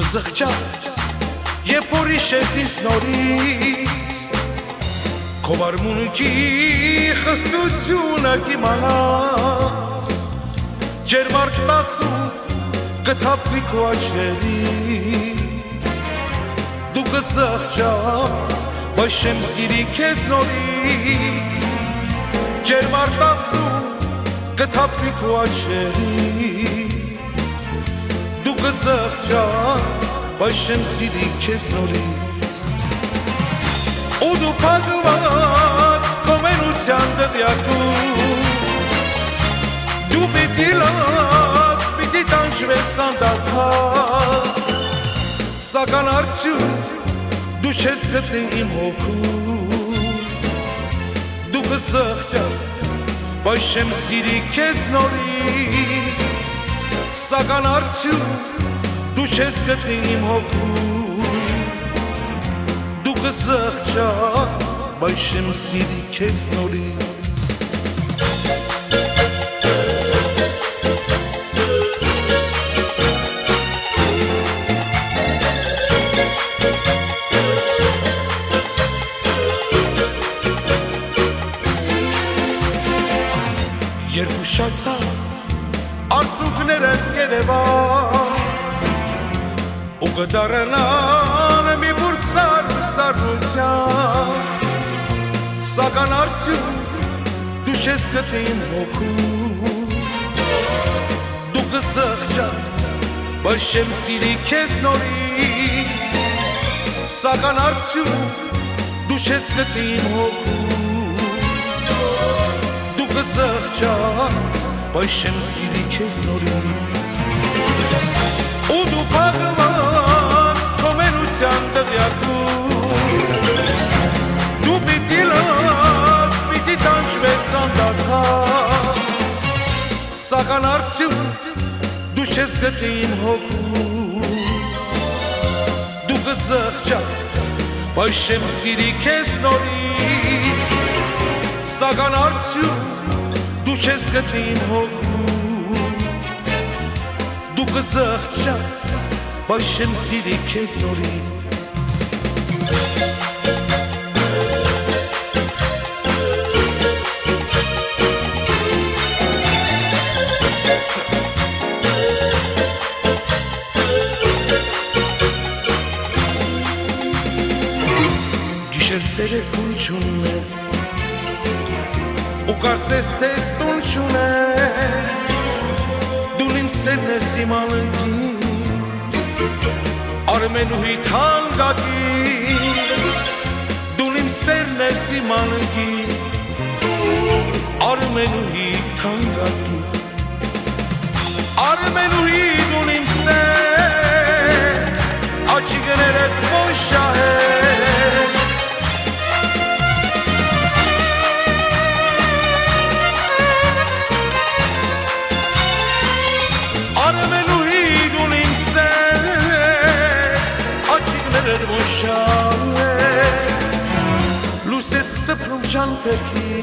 Դու կզղջաս, երբ որ իշես ինձ նորից Քո վարմունքի խստությունը կիմանաս Ջերմարկ տասում կթափվի քո աչքերից Դու կզղջաս, բայց չեմ սիրի քեզ նորից Ջերմարկ տասում կթափվի քո աչքերից Դու կզղջաս, բայց չեմ սիրի քեզ նորից Ու դու փակված քո մենության դղյակում Դու պիտի լաս, պիտի տանջվես անդադար Սակայն արդյոք դու չես գտնի իմ հոգում Դու կզղջաս, բայց չեմ սիրի քեզ նորից Սակայն արդյոք դու չես գտնի իմ հոգում Դու կզղջաս, բայց չեմ սիրի քեզ նորից Երբ ուշացած արցունքներդ կերևան Ու կդառնան մի բուրսար վստահության Սակայն արդյոք դու չես գտնի իմ հոգում Դու կզղջաս, բայց չեմ սիրի քեզ նորից Սակայն արդյոք դու չես գտնի իմ հոգում Դու կզղջաս, բայց չեմ սիրի քեզ նորից Ու դու փակված քո մենության դղյակում Դու պիտի լաս, պիտի տանջվես անդադար Սակայն արդյոք դու չես գտնի իմ հոգում Դու կզղջաս, բայց չեմ սիրի քեզ նորից Սակայն արդյոք դու չես գտնի իմ հոգում Դու կզղջաս, բայց չեմ սիրի քեզ նորից Գիշեր ցերեկուն չունե Ու կարծես թե տուն չունե Դու իմ սերն ես իմ ալնքին Արմենուհի թանկագին Դու իմ սերն ես իմ ալնքին Արմենուհի թանկագին Արմենուհի դու իմ սեր Աչիկներդ ոչ շահեր Արմենուհի դու իմ սեր Աչիկներդ ոչ շահեր Լույս ես սփռում ճամփեքի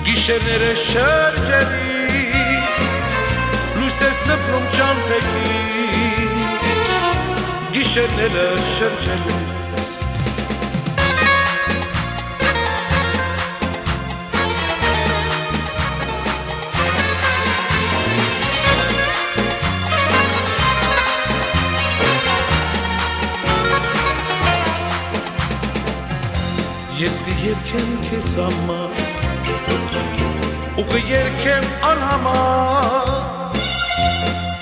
Գիշերները շրջելիս Լույս ես սփռում ճամփեքի Գիշերները շրջելիս Ես կերքեմ քեզ համար Ու կերքեմ անհամար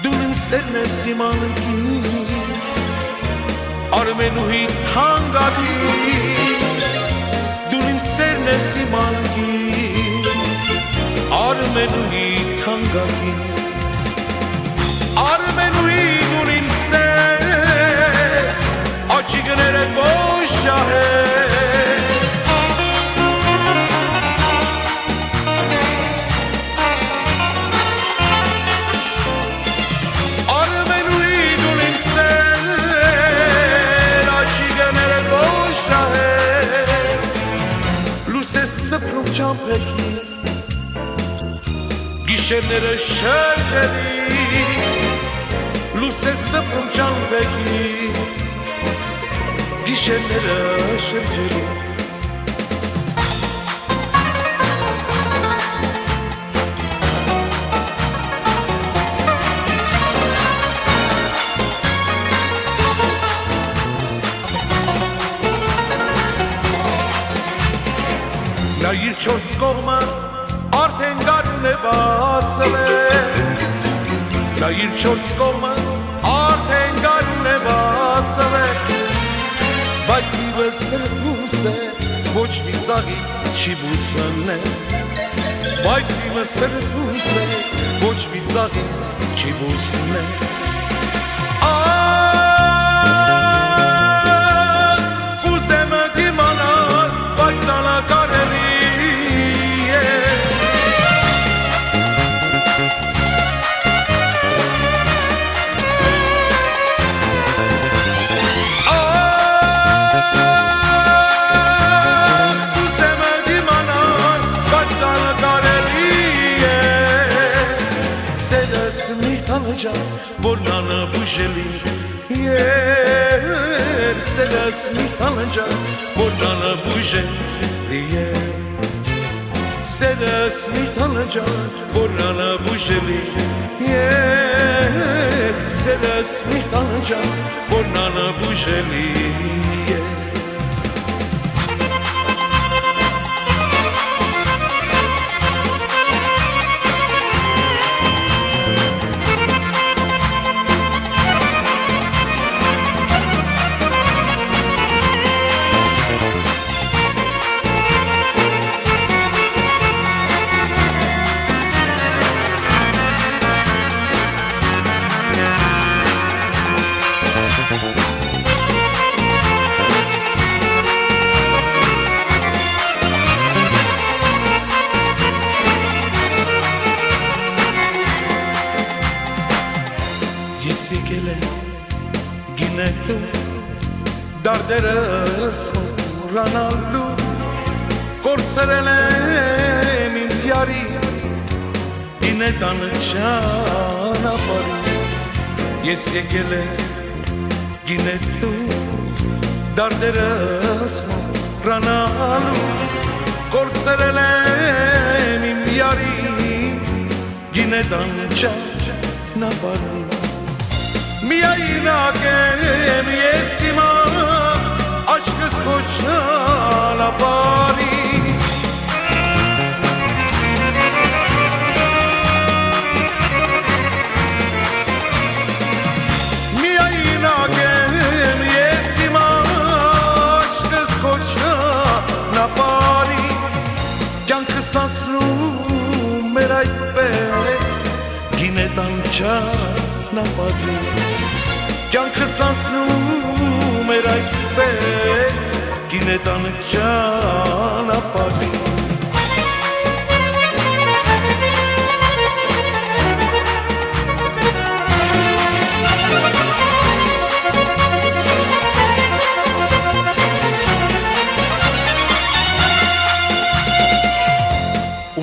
Դու իմ սերն ես իմ ալնքին Արմենուհի թանկագին Դու իմ սերն ես իմ ալնքին Արմենուհի թանկագին Արմենուհի դու իմ սեր Աչիկներդ ոչ շահեր Սփռում ճամփեքի Գիշերները շրջելիս լույս է սփռում ճամփեքի գիշերները շրջելուց Նա իր չորս կողմը արդեն գարուն է բացվել Նա իր չորս կողմը արդեն գարուն է բացվել Բայց իվս սրտումս է ոչ մի ծաղից չի բուսնել Բայց իվս սրտումս է ոչ մի ծաղից չի բուսնել Կուզեմ դիմանալ բայց անակարելի Որնանը բուժելի էր Սելս մի տանջա Որնանը բուժելի էր Սելս մի տանջա Որնանը բուժելի էր Սելս մի տանջա Որնանը բուժելի էր Ես եկել եմ գինետու դարդերս մորանալու կորցրել եմ իմ յարի գինետանը ճանապարհի Ես եկել եմ գինետու դարդերս մորանալու կորցրել եմ իմ յարի գինետանը ճանապարհի Միայնակ եմ ես հիմա աչքս քո ճանապարհի Միայնակ եմ ես հիմա աչքս քո ճանապարհի Կյանքս անցնում էր այդպես գինետան ճանապարհի Կյանքս անցնում էր այդպես գինետան ճանապարհի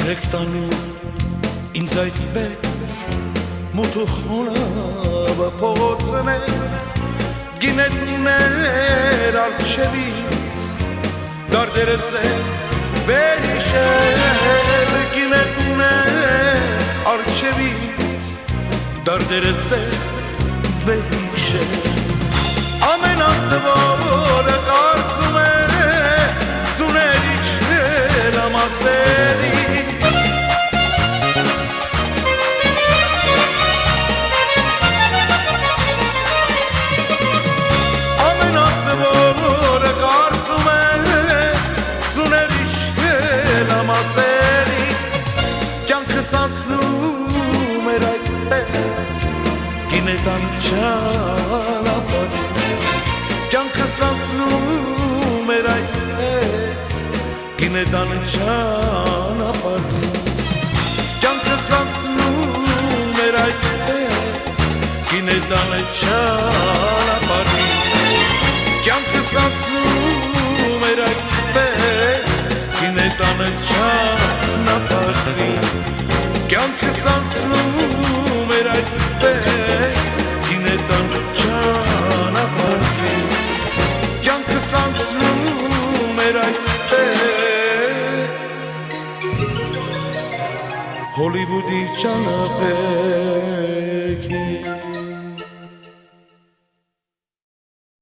Ուրեք տանում ինձ այդպես մութ ու խոնավ փողոցն է գինետներ առջևից դարդերս է վերիշել գինետներ առջևից դարդերս է վերիշել ամենածը որը կարծում է ծուներ իջնել ամասերից Կյանքս անցնում էր այդպես գինետան ճանապարհի Կյանքս անցնում էր այդպես գինետան ճանապարհի Կյանքս անցնում էր այդպես գինետան ճանապարհի Կյանքս անցնում էր այդպես գինետան ճանապարհի Կյանքս անցնում էր այդպես գինետան Հոլիվուդի ճանապեքի